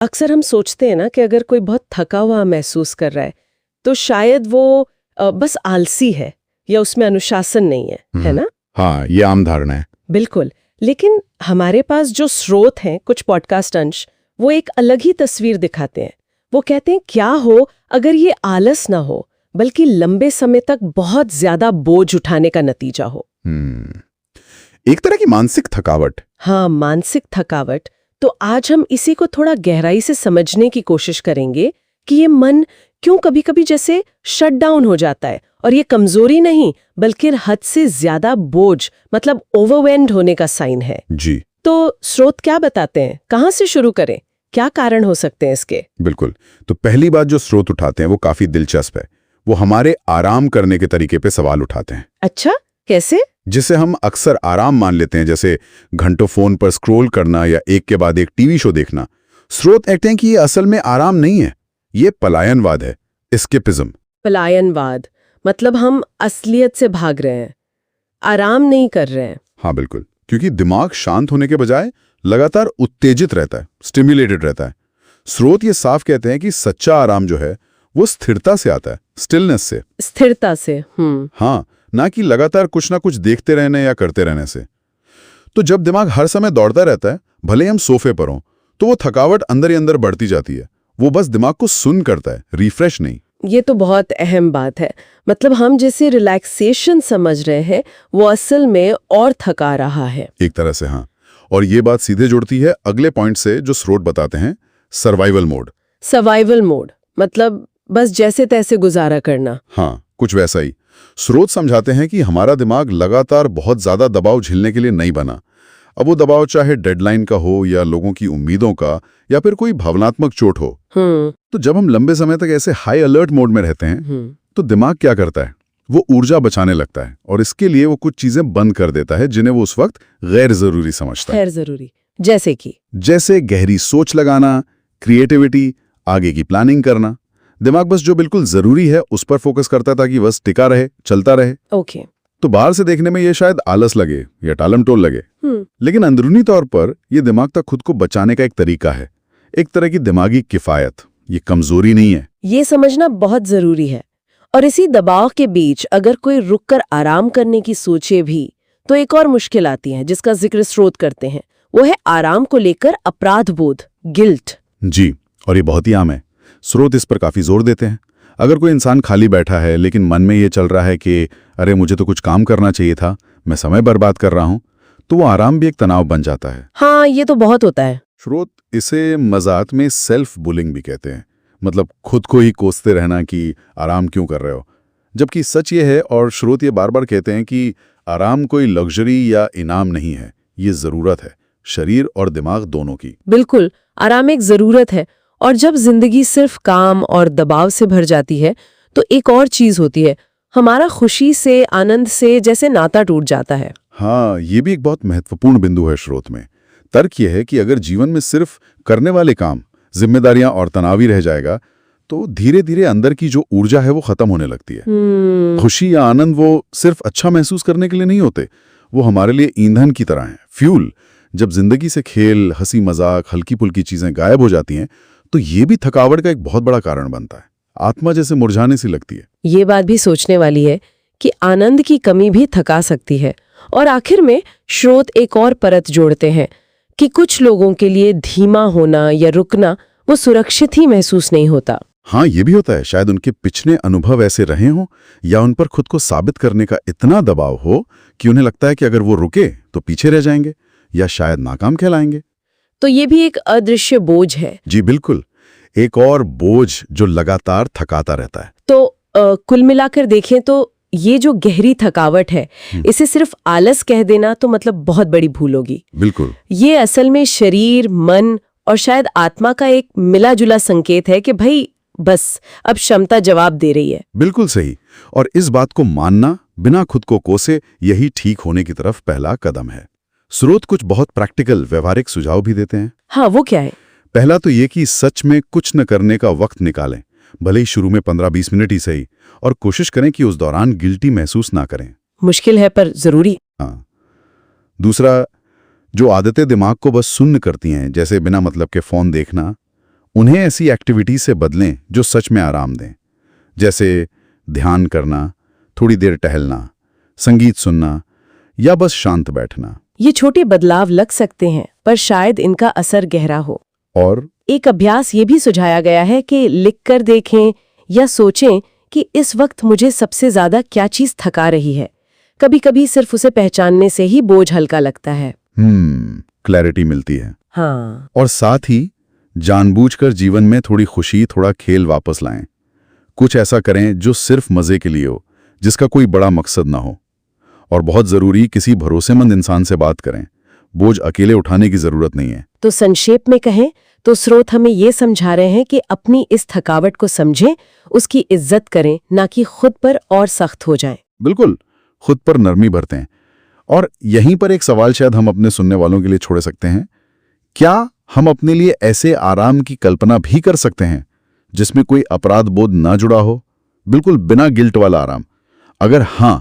अक्सर हम सोचते हैं ना कि अगर कोई बहुत थका हुआ महसूस कर रहा है तो शायद वो बस आलसी है या उसमें अनुशासन नहीं है ना? हाँ, ये आम धारणा है। बिल्कुल। लेकिन हमारे पास जो स्रोत हैं, कुछ पॉडकास्ट अंश, वो एक अलग ही तस्वीर दिखाते हैं। वो कहते हैं क्या हो अगर ये आलस ना हो बल्कि लंबे समय तक बहुत ज्यादा बोझ उठाने का नतीजा हो। एक तरह की मानसिक थकावट। हाँ, मानसिक थकावट। तो आज हम इसी को थोड़ा गहराई से समझने की कोशिश करेंगे कि ये मन क्यों कभी-कभी जैसे शट डाउन हो जाता है, और ये कमजोरी नहीं बल्कि हद से ज्यादा बोझ मतलब ओवरवेल्म्ड होने का साइन है। जी। तो स्रोत क्या बताते हैं, कहाँ से शुरू करें, क्या कारण हो सकते हैं इसके? बिल्कुल। तो पहली बात जो स्रोत उठाते हैं वो काफी दिलचस्प है। वो हमारे आराम करने के तरीके पे सवाल उठाते हैं। अच्छा, कैसे? जिसे हम अक्सर आराम मान लेते हैं, जैसे घंटों फोन पर स्क्रॉल करना या एक के बाद एक टीवी शो देखना। स्रोत कहते हैं कि ये असल में आराम नहीं है, ये पलायनवाद है, एस्केपिज्म। पलायनवाद मतलब हम असलियत से भाग रहे हैं, आराम नहीं कर रहे हैं। हाँ बिल्कुल, क्योंकि दिमाग शांत होने के बजाय लगातार उत्तेजित रहता है, स्टिम्युलेटेड रहता है। स्रोत ये साफ कहते हैं कि सच्चा आराम जो है वो स्थिरता से आता है, स्टिलनेस से। स्थिरता से। हाँ, ना कि लगातार कुछ ना कुछ देखते रहने या करते रहने से। तो जब दिमाग हर समय दौड़ता रहता है, भले हम सोफे पर हों, तो वो थकावट अंदर ही अंदर बढ़ती जाती है। वो बस दिमाग को सुन करता है, रिफ्रेश नहीं। ये तो बहुत अहम बात है। मतलब हम जैसे रिलैक्सेशन समझ रहे हैं वो असल में और थका रहा है एक तरह से। हाँ, और ये बात सीधे जुड़ती है अगले पॉइंट से जो स्रोत बताते हैं, सर्वाइवल मोड। सर्वाइवल मोड मतलब बस जैसे तैसे गुजारा करना। हाँ, कुछ वैसा ही। स्रोत समझाते हैं कि हमारा दिमाग लगातार बहुत ज्यादा दबाव झेलने के लिए नहीं बना। अब वो दबाव चाहे डेडलाइन का हो या लोगों की उम्मीदों का या फिर कोई भावनात्मक चोट हो। तो जब हम लंबे समय तक ऐसे हाई अलर्ट मोड में रहते हैं तो दिमाग क्या करता है, वो ऊर्जा बचाने लगता है, और इसके लिए वो कुछ चीजें बंद कर देता है जिन्हें वो उस वक्त गैर जरूरी समझता है। गैर जरूरी जैसे गहरी सोच लगाना, क्रिएटिविटी, आगे की प्लानिंग करना। दिमाग बस जो बिल्कुल जरूरी है उस पर फोकस करता है ताकि बस टिका रहे, चलता रहे। ओके। तो बाहर से देखने में ये शायद आलस लगे या टालमटोल लगे, लेकिन अंदरूनी तौर पर ये दिमाग तक खुद को बचाने का एक तरीका है, एक तरह की दिमागी किफायत। ये कमजोरी नहीं है। ये समझना बहुत जरूरी है। और इसी दबाव के बीच अगर कोई रुककर आराम करने की सोचे भी तो एक और मुश्किल आती है जिसका जिक्र स्रोत करते हैं। वो है आराम को लेकर अपराध बोध, गिल्ट। जी, और ये बहुत ही आम है। स्रोत इस पर काफी जोर देते हैं। अगर कोई इंसान खाली बैठा है लेकिन मन में ये चल रहा है कि अरे मुझे तो कुछ काम करना चाहिए था, मैं समय बर्बाद कर रहा हूं, तो वो आराम भी एक तनाव बन जाता है। हाँ, ये तो बहुत होता है। स्रोत इसे मजाक में सेल्फ बुलिंग भी कहते हैं, मतलब खुद को ही कोसते रहना कि आराम क्यों कर रहे हो। जबकि सच ये है, और स्रोत ये बार बार कहते हैं कि आराम कोई लग्जरी या इनाम नहीं है, ये जरूरत है, शरीर और दिमाग दोनों की। बिल्कुल, आराम एक जरूरत है। और जब जिंदगी सिर्फ काम और दबाव से भर जाती है तो एक और चीज होती है, हमारा खुशी से, आनंद से जैसे नाता टूट जाता है। हाँ, ये भी एक बहुत महत्वपूर्ण बिंदु है स्रोत में। तर्क यह है कि अगर जीवन में सिर्फ करने वाले काम, जिम्मेदारियां और तनाव ही रह जाएगा तो धीरे धीरे अंदर की जो ऊर्जा है वो खत्म होने लगती है। खुशी या आनंद वो सिर्फ अच्छा महसूस करने के लिए नहीं होते, वो हमारे लिए ईंधन की तरह है, फ्यूल। जब जिंदगी से खेल, हंसी मजाक, हल्की फुल्की चीजें गायब हो जाती हैं तो ये भी थकावट का एक बहुत बड़ा कारण बनता है। आत्मा जैसे मुरझाने सी लगती है। ये बात भी सोचने वाली है कि आनंद की कमी भी थका सकती है। और आखिर में स्रोत एक और परत जोड़ते हैं कि कुछ लोगों के लिए धीमा होना या रुकना वो सुरक्षित ही महसूस नहीं होता। हाँ, ये भी होता है। शायद उनके पिछले अनुभव ऐसे रहे हों या उन पर खुद को साबित करने का इतना दबाव हो कि उन्हें लगता है कि अगर वो रुके तो पीछे रह जाएंगे या शायद नाकाम कहलाएंगे। तो ये भी एक अदृश्य बोझ है। जी बिल्कुल, एक और बोझ जो लगातार थकाता रहता है। तो कुल मिलाकर देखें तो ये जो गहरी थकावट है, इसे सिर्फ आलस कह देना तो मतलब बहुत बड़ी भूल होगी। बिल्कुल, ये असल में शरीर, मन और शायद आत्मा का एक मिला जुला संकेत है कि भाई बस अब क्षमता जवाब दे रही है। बिल्कुल सही। और इस बात को मानना बिना खुद को कोसे, यही ठीक होने की तरफ पहला कदम है। स्रोत कुछ बहुत प्रैक्टिकल, व्यवहारिक सुझाव भी देते हैं। हाँ, वो क्या है? पहला तो ये कि सच में कुछ न करने का वक्त निकालें, भले ही शुरू में 15-20 मिनट ही सही, और कोशिश करें कि उस दौरान गिल्टी महसूस ना करें। मुश्किल है पर जरूरी। हाँ। दूसरा, जो आदतें दिमाग को बस सुन्न करती हैं, जैसे बिना मतलब के फोन देखना, उन्हें ऐसी एक्टिविटी से बदलें जो सच में आराम दें, जैसे ध्यान करना, थोड़ी देर टहलना, संगीत सुनना या बस शांत बैठना। ये छोटे बदलाव लग सकते हैं, पर शायद इनका असर गहरा हो। और एक अभ्यास ये भी सुझाया गया है कि लिखकर देखें या सोचें कि इस वक्त मुझे सबसे ज्यादा क्या चीज थका रही है। कभी कभी सिर्फ उसे पहचानने से ही बोझ हल्का लगता है। क्लैरिटी मिलती है। हाँ, और साथ ही जानबूझकर जीवन में थोड़ी खुशी, थोड़ा खेल वापस लाएं। कुछ ऐसा करें जो सिर्फ मजे के लिए हो, जिसका कोई बड़ा मकसद ना हो। और बहुत जरूरी, किसी भरोसेमंद इंसान से बात करें। बोझ अकेले उठाने की जरूरत नहीं है। तो संक्षेप में कहें तो स्रोत हमें ये समझा रहे हैं कि अपनी इस थकावट को समझें, उसकी इज्जत करें, ना कि खुद पर और सख्त हो जाएं। बिल्कुल, खुद पर नरमी बरतें। और यहीं पर एक सवाल शायद हम अपने सुनने वालों के लिए छोड़ सकते हैं। क्या हम अपने लिए ऐसे आराम की कल्पना भी कर सकते हैं जिसमें कोई अपराध बोध ना जुड़ा हो, बिल्कुल बिना गिल्ट वाला आराम? अगर हाँ,